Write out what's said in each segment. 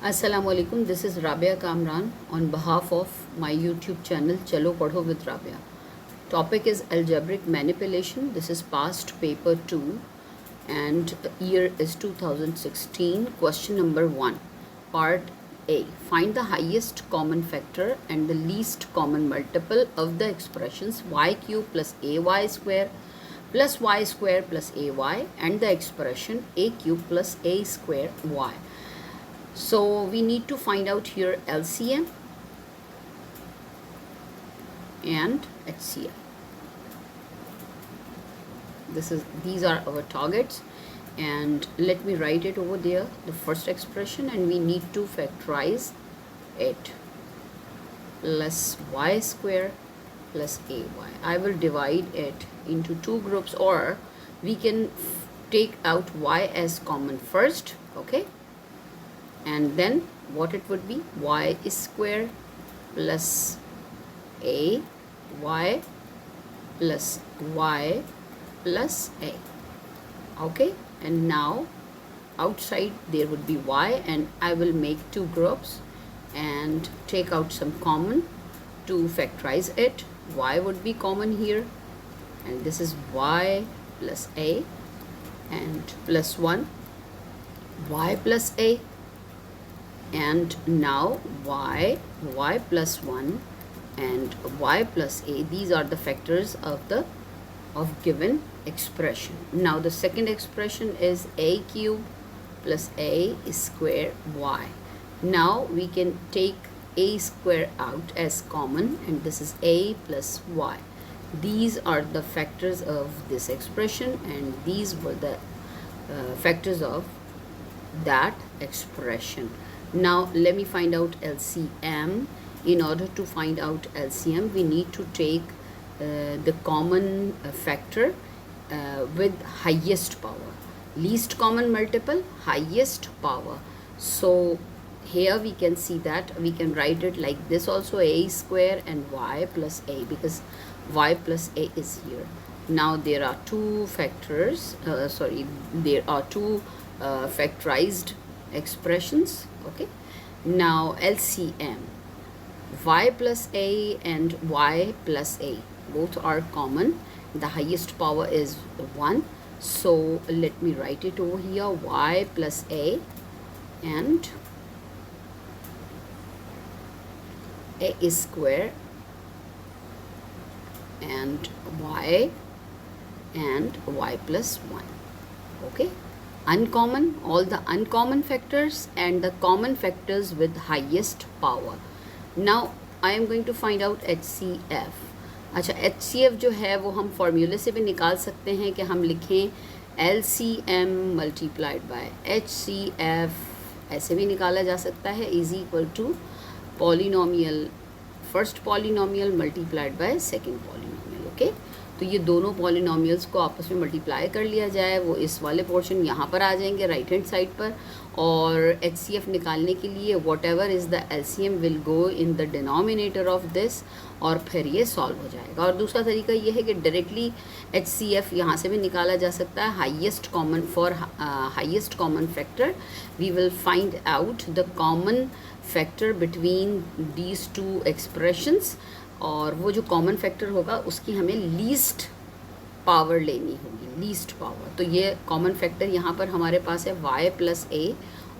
Assalamualaikum. This is Rabia Kamran on behalf of my YouTube channel Chalo Padho with Rabia. Topic is algebraic manipulation. This is past paper 2 and year is 2016. Question number 1, part A. Find the highest common factor and the least common multiple of the expressions y cube plus ay square plus y square plus ay and the expression a cube plus a square y. So we need to find out here LCM and HCF. These are our targets, and let me write it over there, the first expression, and we need to factorize it. Plus y square plus ay. I will divide it into two groups, or we can take out y as common first, okay? And then what it would be, y square plus a y plus y plus a, okay? And now outside there would be y, and I will make two groups and take out some common to factorize it. Y would be common here, and this is y plus a and plus 1 y plus a, and now y plus 1 and y plus a, these are the factors of given expression. Now the second expression is a cube plus a square y. Now we can take a square out as common, and this is a plus y. These are the factors of this expression, and these were the factors of that expression. Now let me find out LCM. In order to find out LCM, we need to take the common factor with highest power, least common multiple, highest power. So here we can see that we can write it like this also, a square and y plus a, because y plus a is here. Now there are two factors, there are two factorized expressions, okay? Now LCM, y plus a and y plus a, both are common. The highest power is 1, so let me write it over here, y plus a and a is square and y plus 1, okay? Uncommon, all the uncommon factors and the common factors with highest power. Now I am going to find out HCF. अच्छा, HCF जो है वो हम फॉर्मूले से भी निकाल सकते हैं कि हम लिखें LCM मल्टीप्लाइड बाय HCF, ऐसे भी निकाला जा सकता है, is equal to polynomial, first polynomial multiplied by second polynomial, okay? तो ये दोनों पॉलिनोमियल्स को आपस में मल्टीप्लाई कर लिया जाए, वो इस वाले पोर्शन यहाँ पर आ जाएंगे राइट हैंड साइड पर, और HCF निकालने के लिए what ever is the LCM will go in the denominator of this, और फिर ये सॉल्व हो जाएगा। और दूसरा तरीका ये है कि डायरेक्टली HCF यहाँ से भी निकाला जा सकता है। Highest common, for highest common factor we will find out the common factor between these two expressions, और वो जो कॉमन फैक्टर होगा उसकी हमें लीस्ट पावर लेनी होगी, लीस्ट पावर। तो ये कॉमन फैक्टर यहाँ पर हमारे पास है y प्लस a,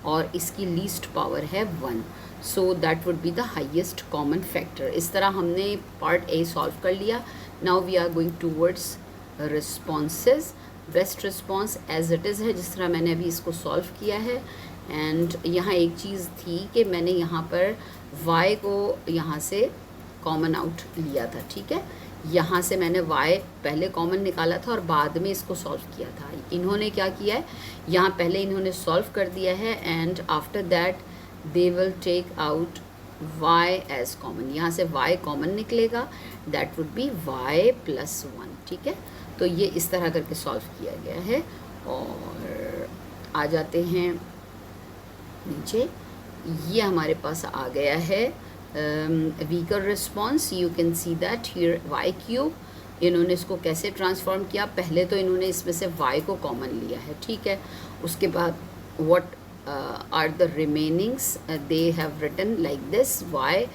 और इसकी लीस्ट पावर है 1, so that would be the highest common factor. इस तरह हमने पार्ट A सॉल्व कर लिया। Now we are going towards responses. Best response as it is है, जिस तरह मैंने अभी इसको सॉल्व किया है। एंड यहाँ एक चीज़ थी कि मैंने यहाँ पर y को यहाँ से कॉमन आउट लिया था, ठीक है? यहाँ से मैंने y पहले कॉमन निकाला था और बाद में इसको सॉल्व किया था। इन्होंने क्या किया है, यहाँ पहले इन्होंने सॉल्व कर दिया है, and after that they will take out y as common. यहाँ से y कॉमन निकलेगा, that would be y plus 1, ठीक है? तो ये इस तरह करके सॉल्व किया गया है। और आ जाते हैं नीचे, ये हमारे पास आ गया है weaker response. You can see that here y cube, इन्होंने इसको कैसे ट्रांसफॉर्म किया, पहले तो इन्होंने इसमें से y को कॉमन लिया है, ठीक है? उसके बाद what are the remainings, they have written like this, y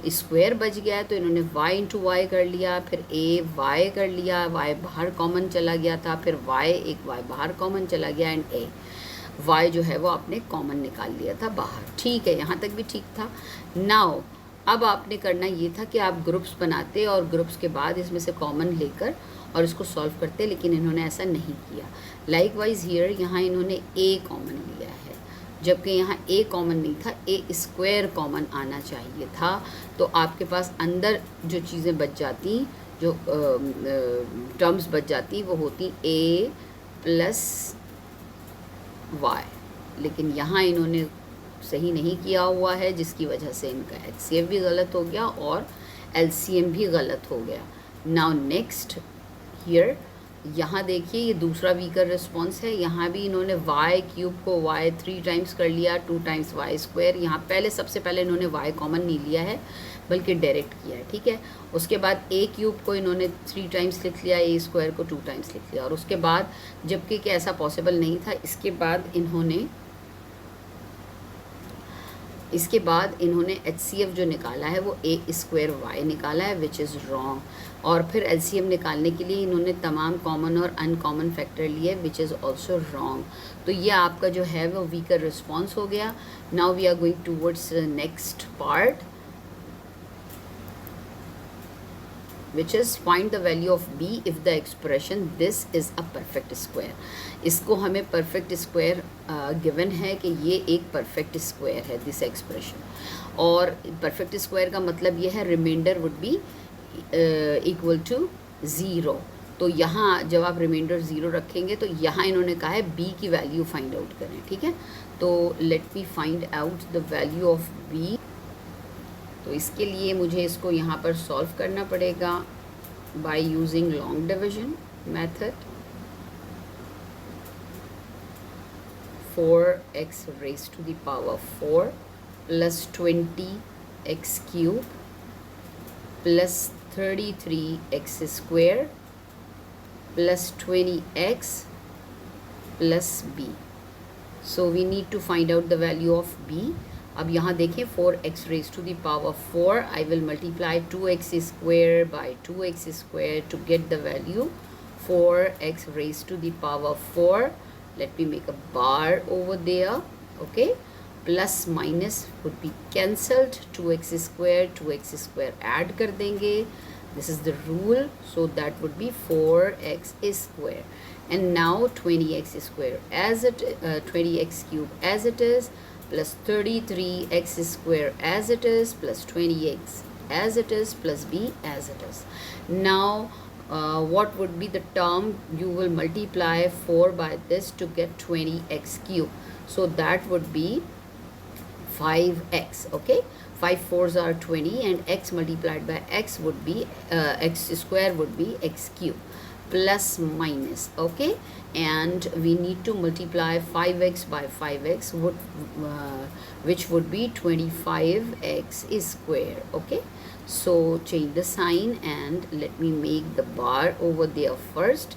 square बच गया तो इन्होंने y इंटू वाई कर लिया, फिर a y कर लिया, y बाहर कॉमन चला गया था, फिर y एक y बाहर कॉमन चला गया एंड a y जो है वो आपने कॉमन निकाल लिया था बाहर। ठीक है, यहाँ तक भी ठीक था। नाउ अब आपने करना ये था कि आप ग्रुप्स बनाते और ग्रुप्स के बाद इसमें से कॉमन लेकर और इसको सॉल्व करते, लेकिन इन्होंने ऐसा नहीं किया। लाइक वाइज हियर यहाँ इन्होंने a कॉमन लिया है, जबकि यहाँ a कॉमन नहीं था, a स्क्वायर कॉमन आना चाहिए था। तो आपके पास अंदर जो चीज़ें बच जाती, जो टर्म्स बच जाती, वो होती a प्लस y, लेकिन यहाँ इन्होंने सही नहीं किया हुआ है, जिसकी वजह से इनका HCF भी गलत हो गया और LCM भी गलत हो गया। नाउ नेक्स्ट हियर, यहाँ देखिए ये दूसरा वीकर रिस्पॉन्स है। यहाँ भी इन्होंने y क्यूब को y 3 टाइम्स कर लिया, 2 टाइम्स y स्क्वायर। यहाँ पहले सबसे पहले इन्होंने y कॉमन नहीं लिया है बल्कि डायरेक्ट किया है, ठीक है। उसके बाद a क्यूब को इन्होंने 3 टाइम्स लिख लिया, a स्क्वायर को 2 टाइम्स लिख लिया, और उसके बाद जबकि कि ऐसा पॉसिबल नहीं था, इसके बाद इन्होंने HCF जो निकाला है वो a स्क्वायर y निकाला है, विच इज़ रॉन्ग। और फिर LCM निकालने के लिए इन्होंने तमाम कॉमन और अनकॉमन फैक्टर लिए, विच इज़ ऑल्सो रॉन्ग। तो ये आपका जो है वो वीकर रिस्पॉन्स हो गया। Now we are going towards next part, which is find the value of b if the expression this is a perfect square। इसको हमें perfect square given है कि ये एक perfect square है this expression, और perfect square का मतलब ये है remainder would be equal to 0। तो यहाँ जब आप रिमाइंडर 0 रखेंगे तो यहाँ इन्होंने कहा है b की वैल्यू फाइंड आउट करें, ठीक है। तो let me find out the value of b। तो इसके लिए मुझे इसको यहाँ पर सॉल्व करना पड़ेगा by using long division method. 4x raised to the power 4 plus 20x cube plus 33x square plus 20x plus b। So we need to find out the value of b। अब यहाँ देखें 4x raised to the power 4, I will multiply 2x square by 2x square to get the value 4x raised to the power 4। Let me make a bar over there, okay। Plus minus would be cancelled, 2x square add कर देंगे, this is the rule, so that would be 4x square। And now 20x square as it 20x cube as it is, plus 33x square as it is, plus 20x as it is, plus b as it is। Now what would be the term? You will multiply 4 by this to get 20x cube, so that would be 5x, okay। 5 4s are 20 and x multiplied by x would be x square would be x cube, plus minus, okay। And we need to multiply 5x by 5x would which would be 25x square, okay। So change the sign and let me make the bar over there first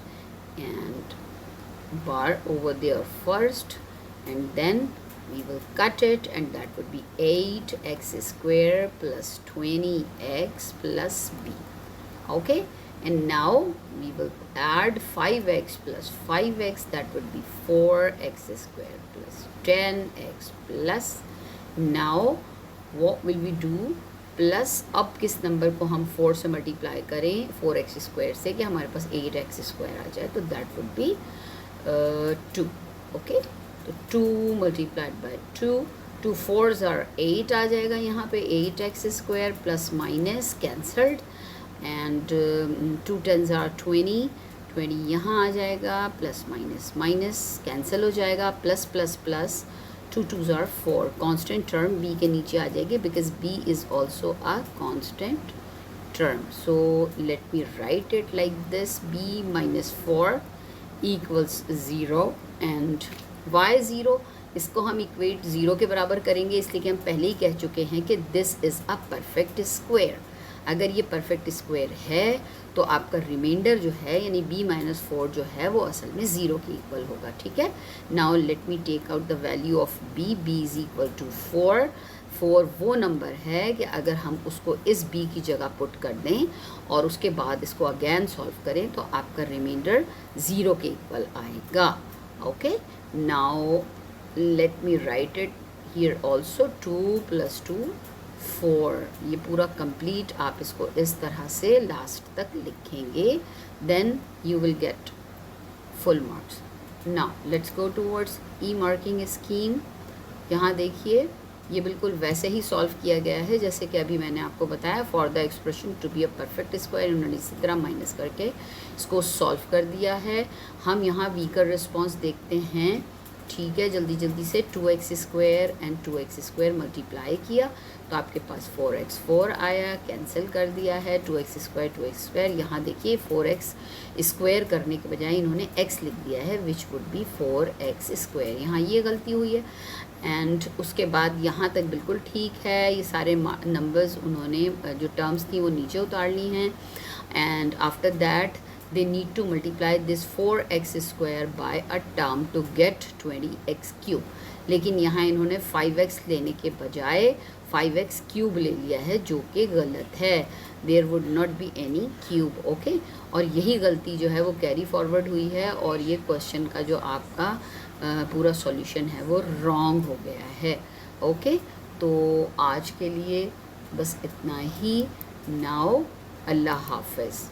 and bar over there first, and then we will cut it, and that would be 8x square plus 20x plus b, okay। And now we will add 5x plus 5x, that would be 4x square plus 10x plus, now what will we do? Plus अब किस number को हम 4 से multiply करें 4x square से कि हमारे पास 8x square आ जाए, तो दैट वुड बी 2, ओके। तो 2 मल्टीप्लाइड बाय 2, 2 4s आर 8 आ जाएगा यहाँ पे, 8x square plus minus cancelled, and 2 10s are 20, 20 यहाँ आ जाएगा, प्लस माइनस माइनस कैंसिल हो जाएगा, plus plus plus 2 2s are 4, constant term b के नीचे आ जाएगी because b is also a constant term. So let me right it like this, b minus 4 equals 0 and y 0। इसको हम equate 0 के बराबर करेंगे, इसलिए कि हम पहले ही कह चुके हैं कि this is a perfect square. अगर ये परफेक्ट स्क्वायर है तो आपका रिमाइंडर जो है यानी b-4 जो है वो असल में 0 के इक्वल होगा, ठीक है। Now let me take out the value of b is equal to 4। 4 वो नंबर है कि अगर हम उसको इस b की जगह पुट कर दें और उसके बाद इसको अगेन सॉल्व करें तो आपका रिमाइंडर 0 के इक्वल आएगा। Okay, now let me right it here also, 2 + 2 4। ये पूरा कंप्लीट आप इसको इस तरह से लास्ट तक लिखेंगे, then you will get full marks. Now let's go towards e marking scheme. यहाँ देखिए ये बिल्कुल वैसे ही सॉल्व किया गया है जैसे कि अभी मैंने आपको बताया। For the expression to be a perfect square उन्होंने इसी तरह माइनस करके इसको सॉल्व कर दिया है। हम यहाँ वीकर रिस्पॉन्स देखते हैं, ठीक है, जल्दी जल्दी से। 2x² एंड 2x² मल्टीप्लाई किया तो आपके पास 4x4 आया, कैंसिल कर दिया है। 2x², 2x², यहाँ देखिए 4x² करने के बजाय इन्होंने x लिख दिया है, विच वुड बी 4x²। यहाँ ये गलती हुई है। एंड उसके बाद यहाँ तक बिल्कुल ठीक है। ये सारे नंबर्स उन्होंने जो टर्म्स थी वो नीचे उतार ली हैं। And after that they need to multiply this 4x² by a term to get 20x³ लेकिन यहाँ इन्होंने 5x लेने के बजाय 5x³ ले लिया है, जो कि गलत है। There would not be any cube, okay. और यही गलती जो है वो कैरी फॉरवर्ड हुई है और ये क्वेश्चन का जो आपका पूरा सॉल्यूशन है वो रॉन्ग हो गया है, ओके। तो आज के लिए बस इतना ही। नाउ अल्लाह हाफिज़।